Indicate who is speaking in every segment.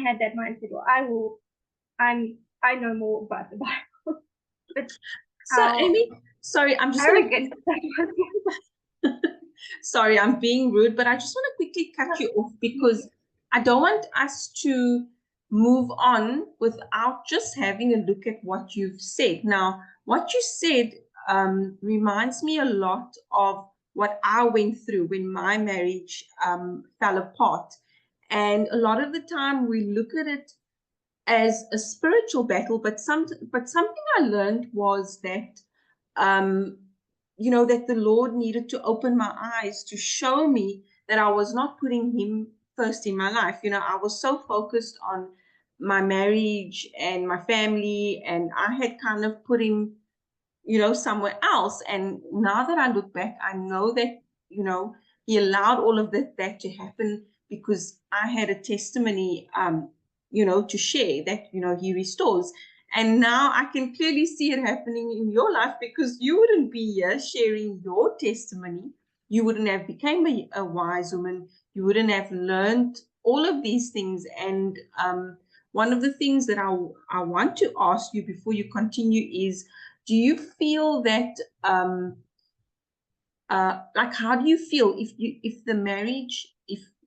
Speaker 1: had that mindset, well, I know more about the Bible. But
Speaker 2: So, Amy, sorry, I'm just
Speaker 1: arrogant.
Speaker 2: Sorry, I'm being rude, but I just want to quickly cut you off because I don't want us to move on without just having a look at what you've said. Now, what you said reminds me a lot of what I went through when my marriage fell apart. And a lot of the time we look at it as a spiritual battle, but something I learned was that that the Lord needed to open my eyes to show me that I was not putting him first in my life. I was so focused on my marriage and my family, and I had kind of put him, somewhere else. And now that I look back, I know that, he allowed all of that to happen because I had a testimony, to share that, he restores. And now I can clearly see it happening in your life because you wouldn't be here sharing your testimony. You wouldn't have become a wise woman. You wouldn't have learned all of these things. And one of the things that I want to ask you before you continue is, do you feel that how do you feel if the marriage,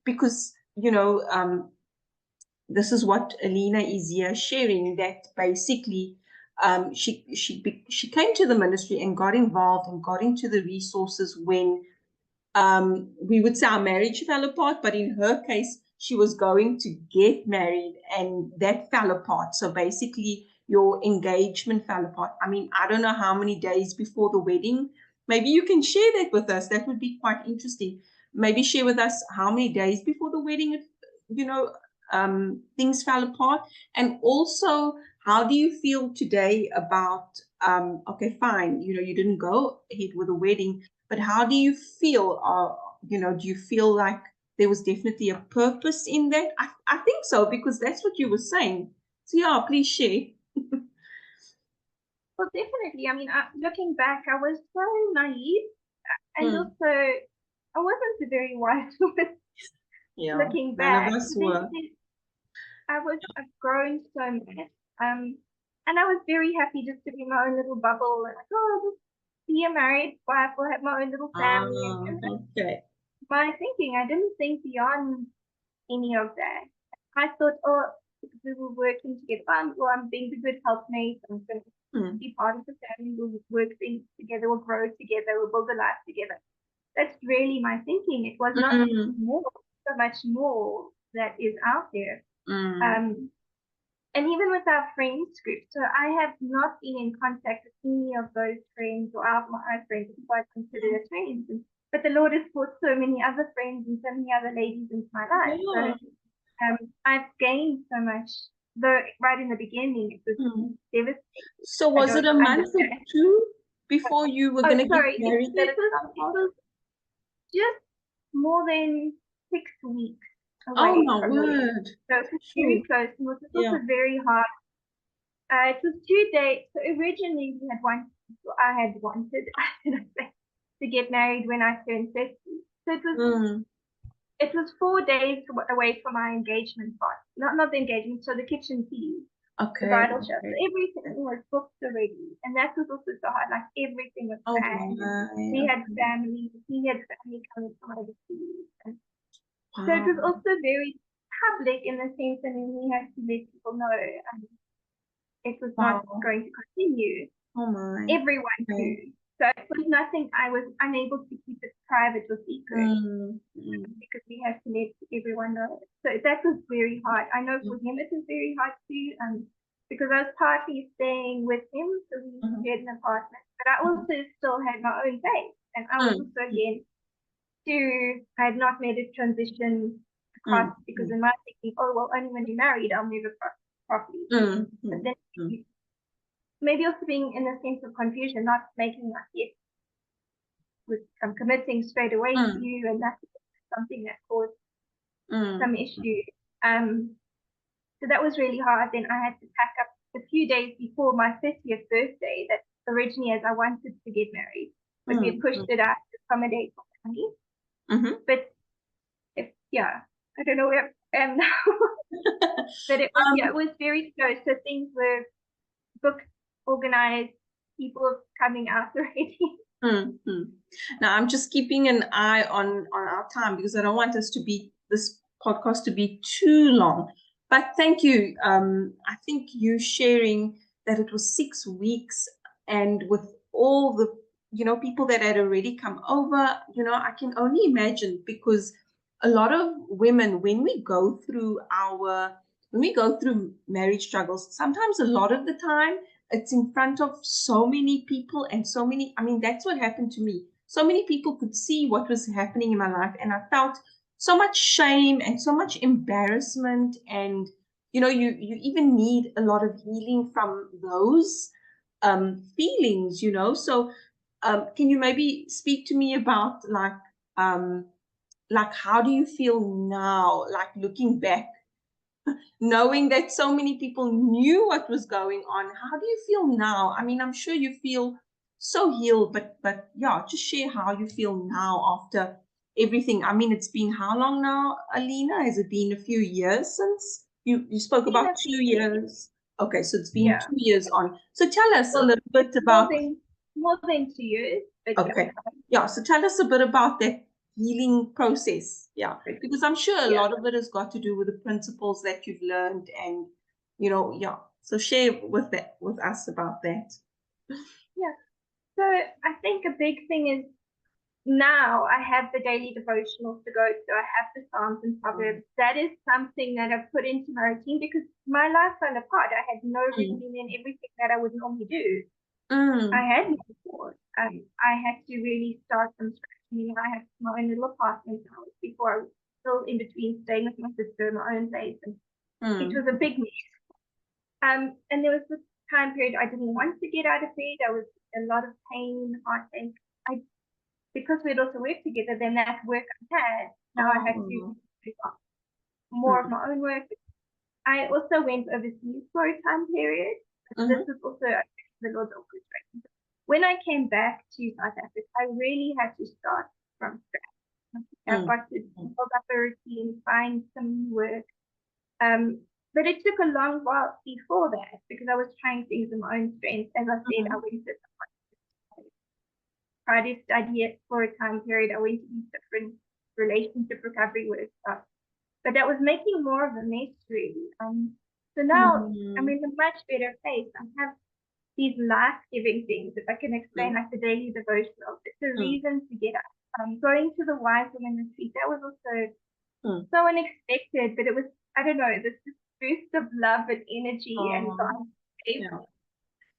Speaker 2: because this is what Alina is here sharing, that basically she came to the ministry and got involved and got into the resources when we would say our marriage fell apart, but in her case, she was going to get married and that fell apart. So basically, your engagement fell apart. I mean, I don't know how many days before the wedding. Maybe you can share that with us. That would be quite interesting. Maybe share with us how many days before the wedding, things fell apart. And also, how do you feel today about, okay, fine, you didn't go ahead with the wedding, but how do you feel? Do you feel like there was definitely a purpose in that? I think so, because that's what you were saying. So yeah, please share.
Speaker 1: Well, definitely. I mean, looking back, I was so naive, and also I wasn't a very wise woman.
Speaker 2: Yeah,
Speaker 1: looking
Speaker 2: none
Speaker 1: back,
Speaker 2: of us were.
Speaker 1: I've grown so much, and I was very happy just to be in my own little bubble, and like, oh, I'll just be a married wife, or have my own little family. And
Speaker 2: Okay.
Speaker 1: my thinking, I didn't think beyond any of that. I thought, oh, because we were working together, well, I'm being a good helpmate, I'm going to be part of the family, we'll work things together, we'll grow together, we'll build a life together. That's really my thinking. It was not so much more that is out there. And even with our friends group, so I have not been in contact with any of those friends or my friends who I consider as friends. But the Lord has brought so many other friends and so many other ladies into my life.
Speaker 2: Yeah.
Speaker 1: So I've gained so much. Though right in the beginning it was devastating.
Speaker 2: So was it a month or two before you were going to get married?
Speaker 1: It was just more than 6 weeks away.
Speaker 2: Oh my word!
Speaker 1: So it was very close. It was also very hard. It was 2 days. So originally I had wanted to get married when I turned 50. So it was 4 days away from my engagement party. Not the engagement, so the kitchen tea.
Speaker 2: Okay.
Speaker 1: The bridal shower. So everything was booked already. And that was also so hard. Like everything was planned. We had family. He had family coming from overseas. So it was also very public in the sense that we had to let people know it was not going to continue. Everyone knew. So it was nothing, I was unable to keep it private or secret because we had to let everyone know. So that was very hard. I know for him it was very hard too, because I was partly staying with him, so we shared an apartment. But I also still had my own place, and I was also again I had not made a transition across because in my thinking, oh well, only when you're married I'll move across properly. But then maybe also being in a sense of confusion, not making like yes, I'm committing straight away to you, and that's something that caused some issue. So that was really hard. Then I had to pack up a few days before my 50th birthday. That originally, as I wanted to get married, but we had pushed it out to accommodate for family. But I don't know But it was, it was very slow. So things were booked, organized, people coming out already.
Speaker 2: Now I'm just keeping an eye on our time because I don't want this podcast to be too long. But thank you. I think you sharing that it was 6 weeks, and with all the people that had already come over, I can only imagine, because a lot of women, when we go through marriage struggles, sometimes a lot of the time it's in front of so many people and so many, I mean, that's what happened to me. So many people could see what was happening in my life, and I felt so much shame and so much embarrassment. And you even need a lot of healing from those feelings. So can you maybe speak to me about how do you feel now, like looking back, knowing that so many people knew what was going on? How do you feel now? I mean, I'm sure you feel so healed, but yeah, just share how you feel now after everything. I mean, it's been how long now, Alina? Has it been a few years since you spoke about 2 years? Okay, so it's been 2 years on. So tell us a little bit about
Speaker 1: more than 2 years.
Speaker 2: Okay. Yeah, so tell us a bit about that healing process. Yeah, because I'm sure a lot of it has got to do with the principles that you've learned, and yeah. So share with us about that.
Speaker 1: Yeah. So I think a big thing is, now I have the daily devotionals to go to. I have the Psalms and Proverbs. That is something that I've put into my routine because my life fell apart. I had no routine in everything that I would normally do. I had no support. I had to really start from scratch. I had my own little apartment house before. I was still in between staying with my sister in my own place, and it was a big mess. And there was this time period I didn't want to get out of bed. There was a lot of pain, heartache. Because we'd also worked together, then that work I had, now I had to do more of my own work. I also went overseas for a time period. This was also the Lord's orchestration. When I came back to South Africa, I really had to start from scratch. I've got to build up a routine, find some work. But it took a long while before that because I was trying things in my own strength. As I said, I went to tried to study it for a time period. I went to these different relationship recovery workshops, but that was making more of a mess, really. So now I'm in a much better place. I have these life-giving things, if I can explain, like the daily devotionals. It's a reason to get up. Going to the Wise Women Retreat, that was also so unexpected, but it was, I don't know, this boost of love and energy and God. Yeah.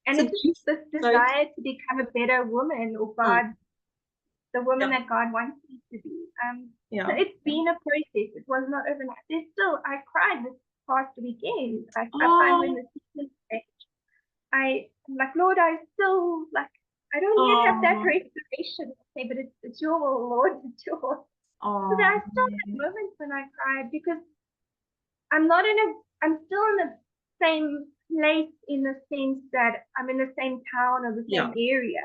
Speaker 1: And so it's this desire to become a better woman, or God, the woman that God wants me to be. So it's been a process. It was not overnight. There's still, I cried this past weekend. I find when the season stage, I'm like, Lord, I still, like, I don't yet have that restoration. Okay, but it's your will, Lord, it's yours. So there are still moments when I cried because I'm still in the same place, in the sense that I'm in the same town or the same area.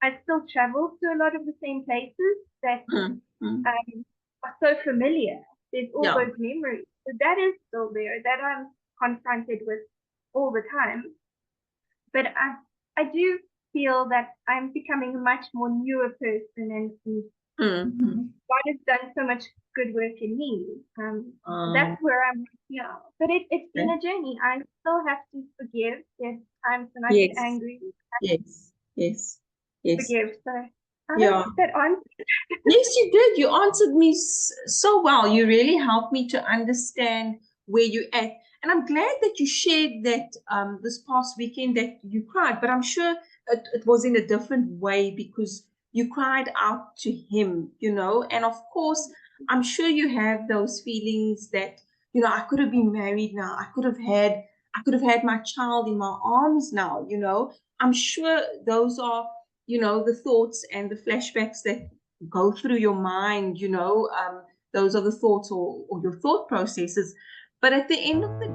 Speaker 1: I still travel to a lot of the same places that are so familiar. There's all those memories. So that is still there, that I'm confronted with all the time. But I do feel that I'm becoming a much more newer person, and God has done so much good work in me. That's where I'm now. But it's been a journey. I still have to forgive. There's times when I get angry.
Speaker 2: Yes.
Speaker 1: Forgive. So I hope that answered.
Speaker 2: Yes, you did. You answered me so well. You really helped me to understand where you're at. And I'm glad that you shared that this past weekend that you cried, but I'm sure it was in a different way because you cried out to him, and of course, I'm sure you have those feelings that, I could have been married now. I could have had my child in my arms now, I'm sure those are, the thoughts and the flashbacks that go through your mind, those are the thoughts or your thought processes. But at the end of the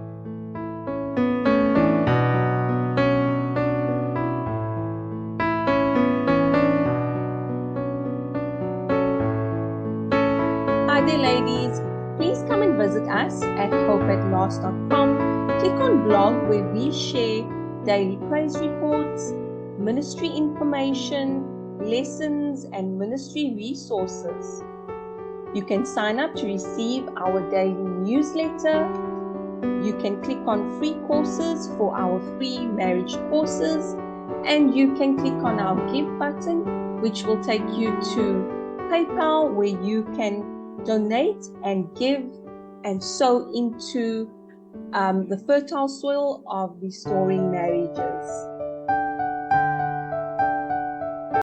Speaker 2: Hi there, ladies. Please come and visit
Speaker 3: us at hopeatlast.com. Click on blog where we share daily praise reports, ministry information, lessons, and ministry resources. You can sign up to receive our daily newsletter. You can click on free courses for our free marriage courses, and you can click on our give button, which will take you to PayPal, where you can donate and give and sow into the fertile soil of restoring marriages.